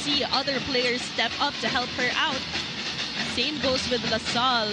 see other players step up to help her out. Same goes with LaSalle.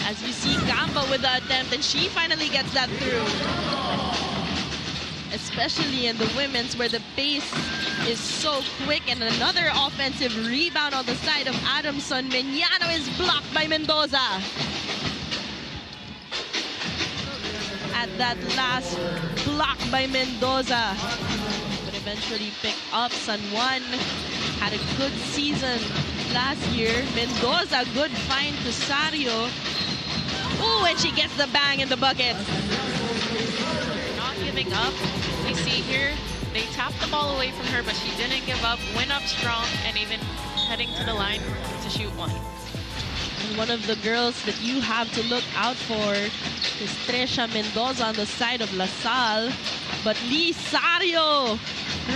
As you see Gamba with the attempt, and she finally gets that through. Especially in the women's where the pace is so quick, and another offensive rebound on the side of Adamson. Meñano is blocked by Mendoza. At that last block by Mendoza, but eventually picked up. San Juan had a good season last year. Mendoza, good find to Sario. Ooh, and she gets the bang in the bucket. Not giving up. We see here, they tapped the ball away from her, but she didn't give up, went up strong, and even heading to the line to shoot one. And one of the girls that you have to look out for is Tresha Mendoza on the side of LaSalle. But Lisario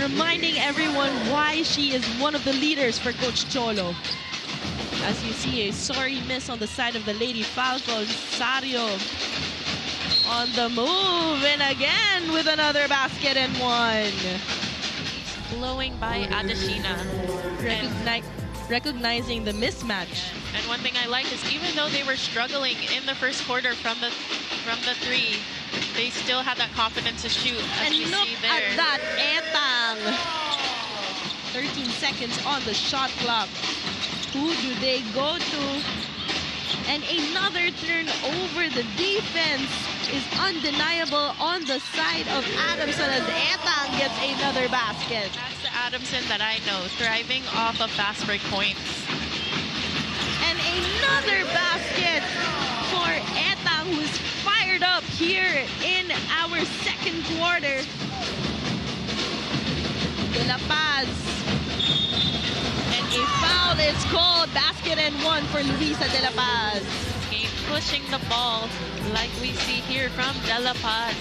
reminding everyone why she is one of the leaders for Coach Cholo. As you see, a sorry miss on the side of the Lady Falcons. Lisario on the move, and again with another basket and one. Blowing by Adeshina. Recognizing the mismatch. And one thing I like is even though they were struggling in the first quarter from the three, they still had that confidence to shoot, as and we look see there. at that, Etang. 13 seconds on the shot clock. Who do they go to? And another turnover. The defense is undeniable on the side of Adamson as Etang gets another basket. That's the Adamson that I know, thriving off of fast break points. And another basket for Etang, who's fired up here in our second quarter. De La Paz. And a foul is called. Basket and one for Luisa De La Paz. Game pushing the ball like we see here from De La Paz.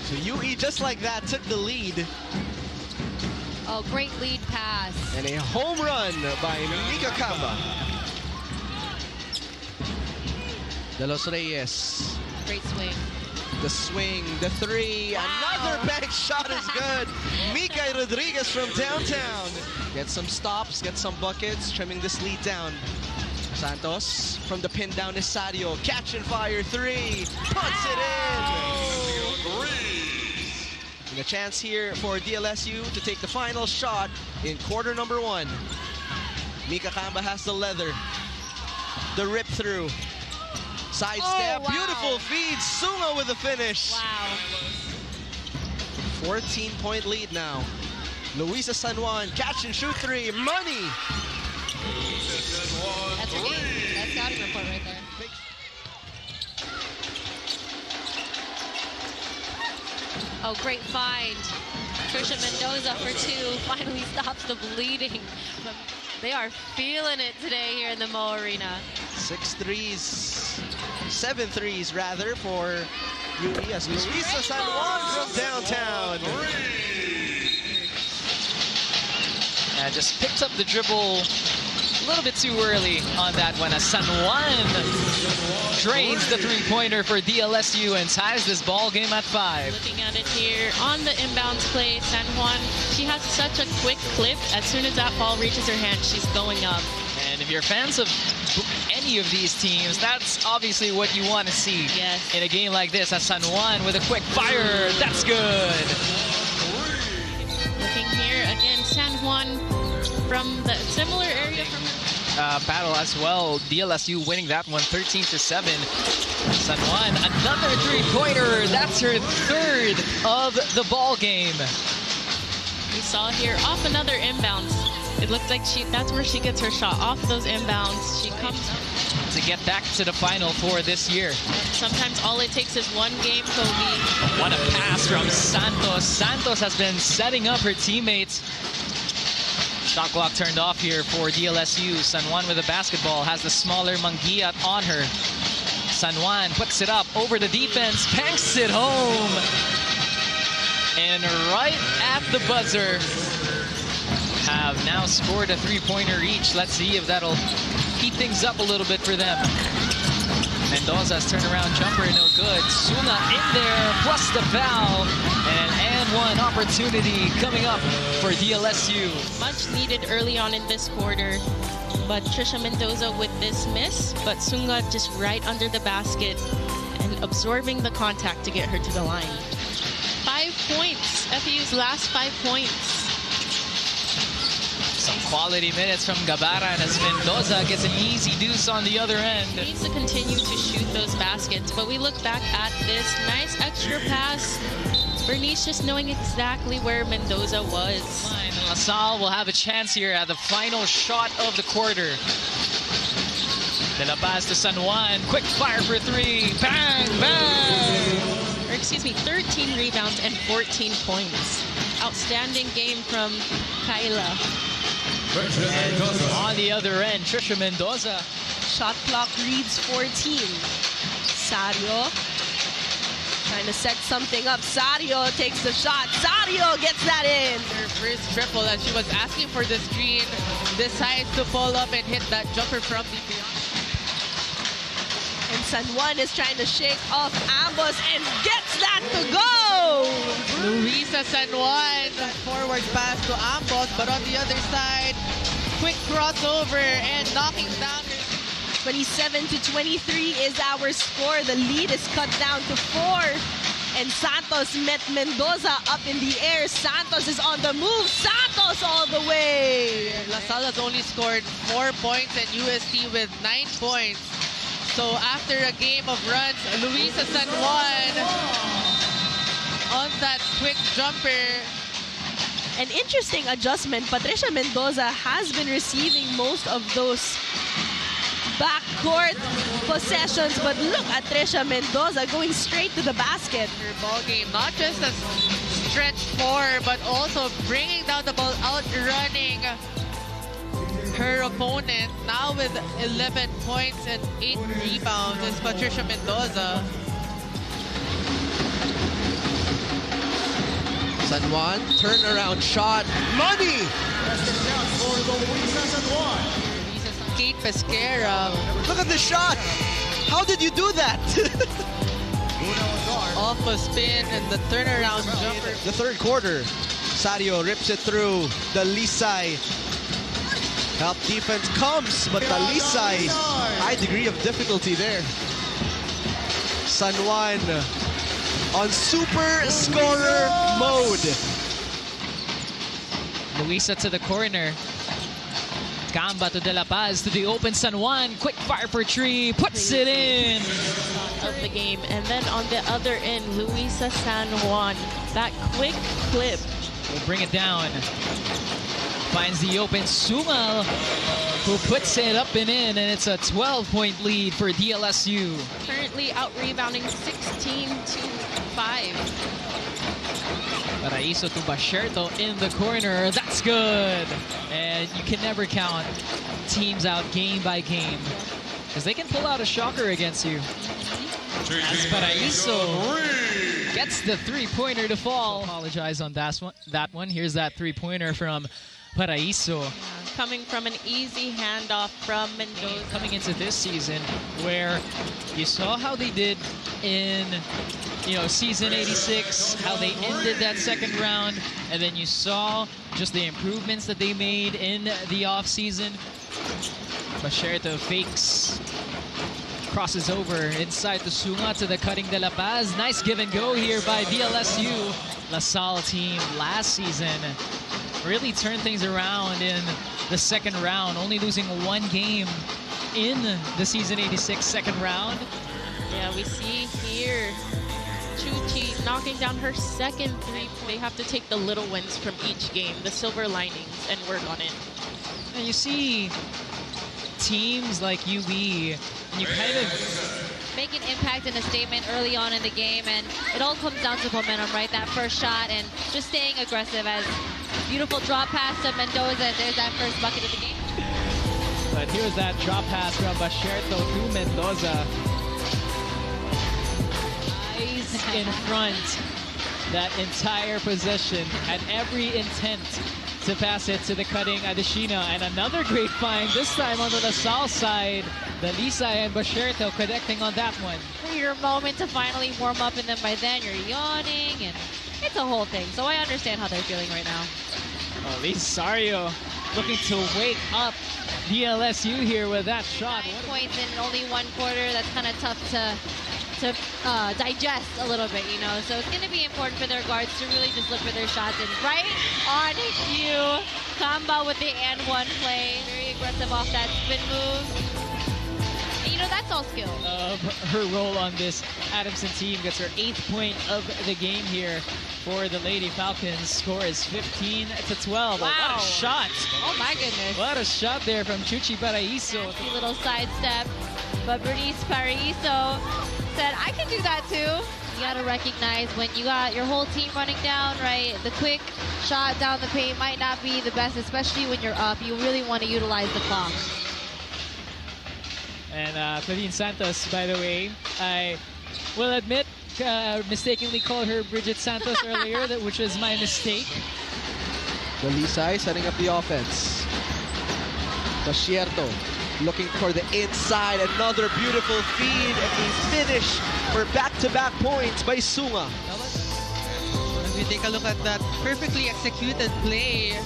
So UE just like that took the lead. Oh, great lead pass. And a home run by Mika Kamba. De Los Reyes. Great swing. The swing, the three, wow. Another bank shot is good. Mika Rodriguez from downtown. Get some stops, get some buckets, trimming this lead down. Santos from the pin down is Sadio. Catch and fire three. Puts it in. And a chance here for DLSU to take the final shot in quarter number one. Mika Kamba has the leather. The rip through. Side step. Wow. Beautiful feed. Sunga with the finish. Wow. 14-point lead now. Luisa San Juan. Catch and shoot three. Money. That's her game. That's scouting report right there. Oh, great find. Trisha Mendoza for two finally stops the bleeding. But they are feeling it today here in the Mo Arena. 6 threes. 7 threes, rather, for UE as Luisa San Juan from downtown. And just picks up the dribble little bit too early on that one as San Juan drains the three-pointer for DLSU and ties this ball game at 5. Looking at it here on the inbounds play, San Juan, she has such a quick clip. As soon as that ball reaches her hand, she's going up. And if you're fans of any of these teams, that's obviously what you want to see in a game like this. As San Juan with a quick fire, that's good. Looking here again, San Juan from the similar area from battle as well. DLSU winning that one 13-7. San Juan, another three-pointer. That's her 3rd of the ball game. We saw here off another inbounds. It looks like that's where she gets her shot, off those inbounds. She comes to get back to the final for this year. Sometimes all it takes is one game, Kobe. What a pass from Santos. Santos has been setting up her teammates. Shot clock turned off here for DLSU. San Juan with the basketball has the smaller Manguiat on her. San Juan puts it up over the defense, banks it home. And right at the buzzer, have now scored a three-pointer each. Let's see if that'll heat things up a little bit for them. Mendoza's turnaround jumper, no good. Suna in there, plus the foul. And one opportunity coming up for DLSU. Much needed early on in this quarter. But Trisha Mendoza with this miss, but Sunga just right under the basket and absorbing the contact to get her to the line. 5 points, FEU's last 5 points. Some quality minutes from Gabaran as Mendoza gets an easy deuce on the other end. She needs to continue to shoot those baskets, but we look back at this nice extra pass. Bernice just knowing exactly where Mendoza was. Fine. LaSalle will have a chance here at the final shot of the quarter. De La Paz to San Juan. Quick fire for 3. Bang, bang! Or excuse me, 13 rebounds and 14 points. Outstanding game from Kyla. And on the other end, Trisha Mendoza. Shot clock reads 14. Sario trying to set something up. Sario takes the shot. Sario gets that in. Her first triple, and she was asking for the screen. Decides to fall up and hit that jumper from the beyond. And San Juan is trying to shake off Ambos and gets that to go! Luisa San Juan, forward pass to Ambos, but on the other side, quick crossover and knocking down. 27-23 is our score. The lead is cut down to 4. And Santos met Mendoza up in the air. Santos is on the move. Santos all the way! LaSalle has only scored 4 points and UST with 9 points. So after a game of runs, Luisa San Juan on that quick jumper. An interesting adjustment. Patricia Mendoza has been receiving most of those backcourt possessions, but look at Trisha Mendoza going straight to the basket. Her ball game, not just a stretch 4, but also bringing down the ball, outrunning her opponent. Now with 11 points and 8 rebounds is Patricia Mendoza. San Juan, turnaround shot, money! Kate Pesquera. Look at the shot! How did you do that? Off a spin and the turnaround jumper. The third quarter, Sario rips it through. The Lisay help defense comes, but the Lisay, high degree of difficulty there. San Juan on super scorer mode. Luisa to the corner. Gamba to De La Paz to the open San Juan. Quick fire for 3. Puts it in. Of the game. And then on the other end, Luisa San Juan. That quick clip. Will bring it down. Finds the open Sumal, who puts it up and in, and it's a 12-point lead for DLSU. Currently out-rebounding 16-5. Paraiso to Basherto in the corner. That's good. And you can never count teams out game by game, because they can pull out a shocker against you. As Paraiso gets the three-pointer to fall. Apologize on that one. Here's that three-pointer from Paraiso. coming from an easy handoff from Mendoza. Coming into this season, where you saw how they did in, season 86, how they ended that second round, and then you saw just the improvements that they made in the offseason. Basherto fakes, crosses over inside to Sunga to the cutting de La Paz. Nice give and go here by DLSU. La Salle team last season really turned things around in the second round, only losing one game in the season 86 second round. Yeah, we see here Chuchi knocking down her second three. They have to take the little wins from each game, the silver linings, and work on it. And you see teams like UB, and you kind of make an impact and a statement early on in the game, and it all comes down to momentum, right? That first shot and just staying aggressive. As beautiful drop pass to Mendoza. There's that first bucket of the game. But here's that drop pass from Basherto to Mendoza. Eyes in front. That entire possession had every intent to pass it to the cutting Adesina. And another great find, this time on the La Salle side. Dalisay and Basherto connecting on that one. Your moment to finally warm up, and then by then you're yawning, and it's a whole thing. So I understand how they're feeling right now. Lisario looking to wake up DLSU here with that shot. 9 points in only one quarter. That's kind of tough to digest a little bit, So it's going to be important for their guards to really just look for their shots. And right on cue, Kamba with the and one play. Very aggressive off that spin move. And, that's all skill. Her role on this Adamson team gets her 8th point of the game here for the Lady Falcons. Score is 15-12. Wow. What a shot. Oh, my goodness. What a shot there from Chuchi Paraiso. Nasty little sidestep. But Bernice Paraiso said, I can do that too. You got to recognize when you got your whole team running down, right? The quick shot down the paint might not be the best, especially when you're up. You really want to utilize the clock. And Claudine Santos, by the way, I will admit, mistakenly called her Bridget Santos earlier, which was my mistake. Dalisay setting up the offense. Basherto looking for the inside. Another beautiful feed, and we finish for back-to-back points by Sunga. As we take a look at that perfectly executed play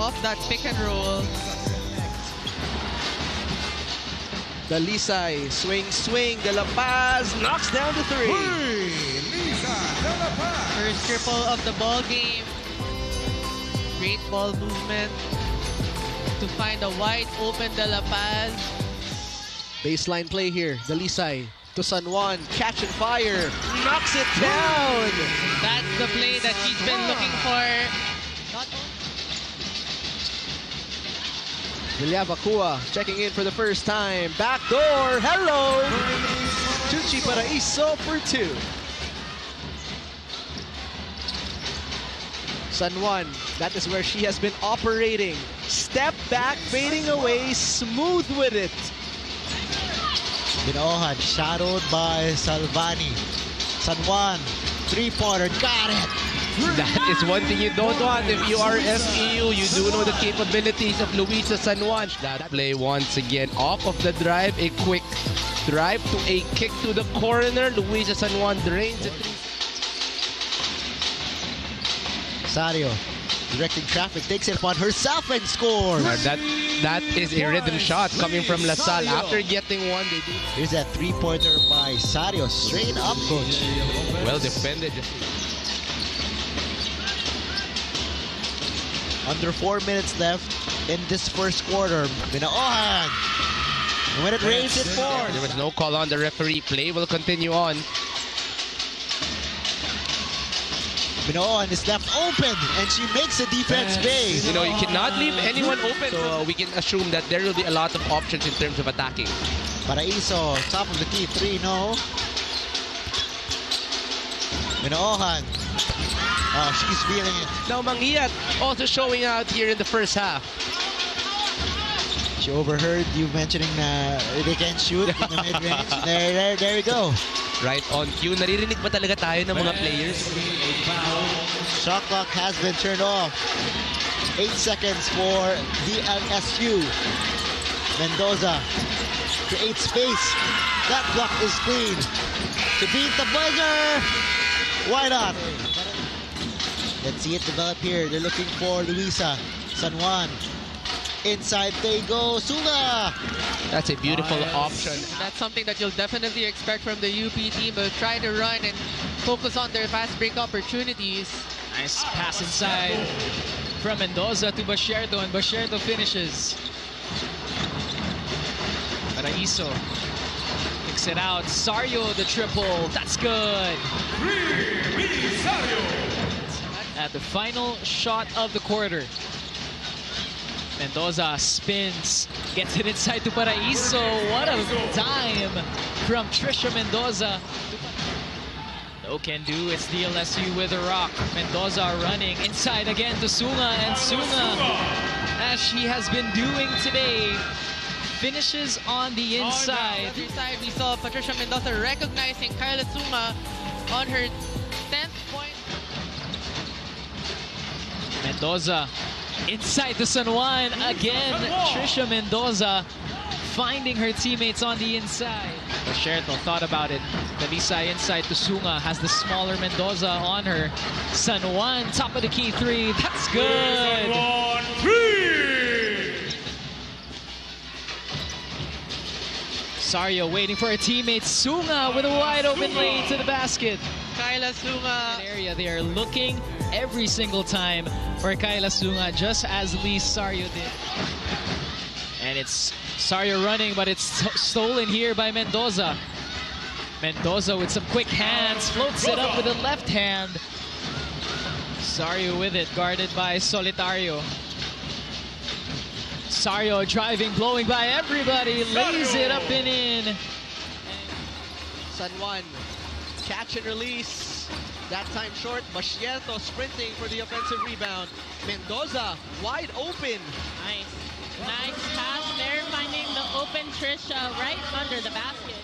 of that pick and roll. Dalisay, swing, De La Paz knocks down the three. First triple of the ball game. Great ball movement to find a wide open De La Paz. Baseline play here. Dalisay to San Juan, catch and fire, knocks it down. That's the play that she's been looking for. Villabacua checking in for the first time. Back door, hello! Chuchi Paraiso for 2. San Juan, that is where she has been operating. Step back, fading away, smooth with it. Binohan, shadowed by Salvani. San Juan, 3-pointer, got it! That is one thing you don't want if you are FEU. You do know the capabilities of Luisa San Juan. That play once again off of the drive. A quick drive to a kick to the corner. Luisa San Juan drains it. Sario, directing traffic, takes it upon herself and scores. That is a rhythm shot coming from La Salle. After getting one, they do. Here's that 3-pointer by Sario. Straight up, coach. Well defended. Under 4 minutes left in this first quarter. Binohan. And when it rains, it pours. There was no call on the referee. Play will continue on. Binohan is left open, and she makes a defense pay. You know, you cannot leave anyone open. So we can assume that there will be a lot of options in terms of attacking. Paraiso, top of the key, 3, no. Binohan. Oh, she's feeling it. Now Mangiat also showing out here in the first half. She overheard you mentioning they can shoot in the mid-range. There we go. Right on cue. Naririnig ba talaga tayo ng mga players? Shot clock has been turned off. 8 seconds for DLSU. Mendoza creates space. That block is clean. To beat the buzzer. Why not? Let's see it develop here. They're looking for Luisa. San Juan. Inside they go. Sunga. That's a beautiful option. That's something that you'll definitely expect from the UP team. They'll try to run and focus on their fast break opportunities. Nice pass inside from Mendoza to Basierto, and Basierto finishes. Paraiso picks it out. Sario the triple. That's good. At the final shot of the quarter. Mendoza spins, gets it inside to Paraiso. What a dime from Trisha Mendoza. No can do, it's DLSU with a rock. Mendoza running inside again to Sunga, and Sunga, as she has been doing today, finishes on the inside. On the other side, we saw Patricia Mendoza recognizing Carla Sunga on her 10th point. Mendoza inside to San Juan again. Trisha Mendoza finding her teammates on the inside. Basierto thought about it. Dalisa inside to Sunga, has the smaller Mendoza on her. San Juan, top of the key three. That's good. Sario waiting for her teammates. Sunga with a wide open lane to the basket. Kyla Sunga. Area, they are looking every single time for Kyla Sunga, just as Lee Sario did. And it's Sario running, but it's stolen here by Mendoza. Mendoza with some quick hands, floats it up with the left hand. Sario with it, guarded by Solitario. Sario driving, blowing by everybody, lays it up and in. San Juan, catch and release. That time short. Basierto sprinting for the offensive rebound. Mendoza wide open. Nice. Nice pass there, finding the open Trisha right under the basket.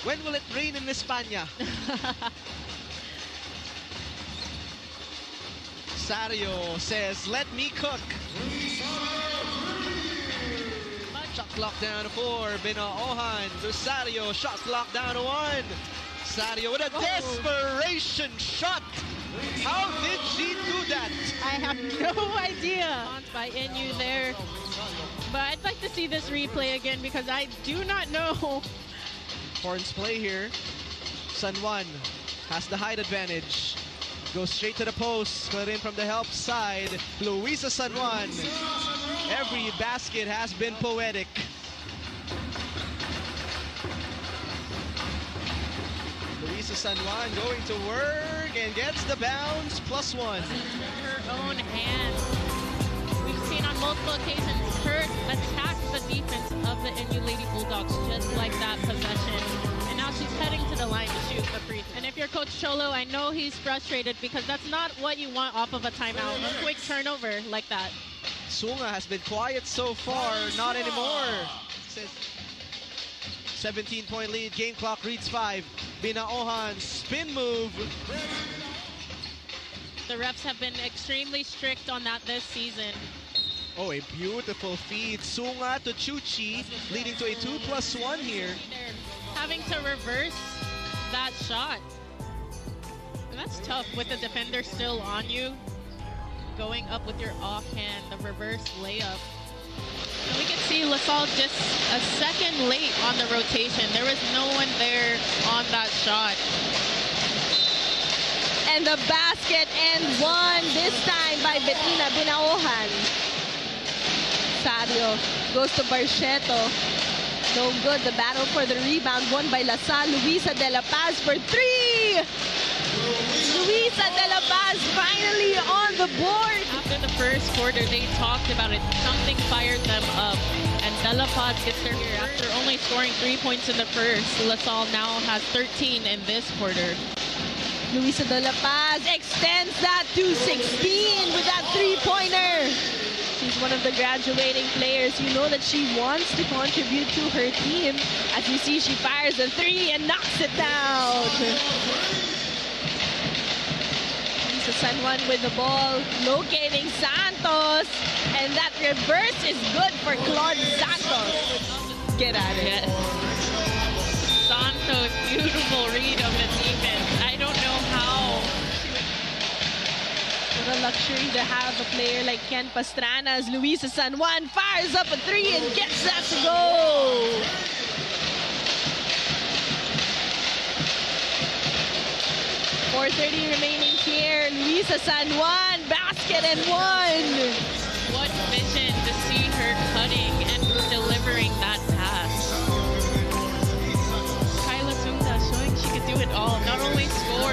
When will it rain in España? Sario says, let me cook. Shot clock down to 4. Binaohan to Sario. Shot clock down to 1. Sario with a desperation shot. How did she do that? I have no idea. By NU there. But I'd like to see this replay again because I do not know. Horns play here. San Juan has the height advantage. Goes straight to the post. Put in from the help side. Luisa San Juan. Every basket has been poetic. Luisa San Juan going to work and gets the bounce. +1. Her own hands. We've seen on multiple occasions her attack the defense of the NU Lady Bulldogs just like that possession. And now she's heading to the line to shoot the free throw. And if you're Coach Cholo, I know he's frustrated because that's not what you want off of a timeout. A quick turnover like that. Sunga has been quiet so far. Not anymore. 17-point lead. Game clock reads 5. Binaohan spin move. The refs have been extremely strict on that this season. Oh, a beautiful feed. Sunga to Chuchi, leading to a 2+1 here. They're having to reverse that shot. And that's tough with the defender still on you. Going up with your offhand, the reverse layup. And we can see LaSalle just a second late on the rotation. There was no one there on that shot. And the basket and one this time by Bettina Binaohan. Sario goes to Barcheto. No good. The battle for the rebound won by LaSalle. Luisa de la Paz for 3. Luisa de la Paz finally on the board. After the first quarter, they talked about it. Something fired them up. And De La Paz gets their here after only scoring 3 points in the first. LaSalle now has 13 in this quarter. Luisa de la Paz extends that to 16 with that three-pointer. She's one of the graduating players. You know that she wants to contribute to her team. As you see, she fires a 3 and knocks it down. Luisa San Juan with the ball, locating Santos, and that reverse is good for Claude Santos. Get at it. Yes. Santos, beautiful read of the defense. I don't know how. What a luxury to have a player like Ken Pastrana as Luisa San Juan fires up a three and gets that to go. .430 remaining here. Luisa San Juan, basket and one. What vision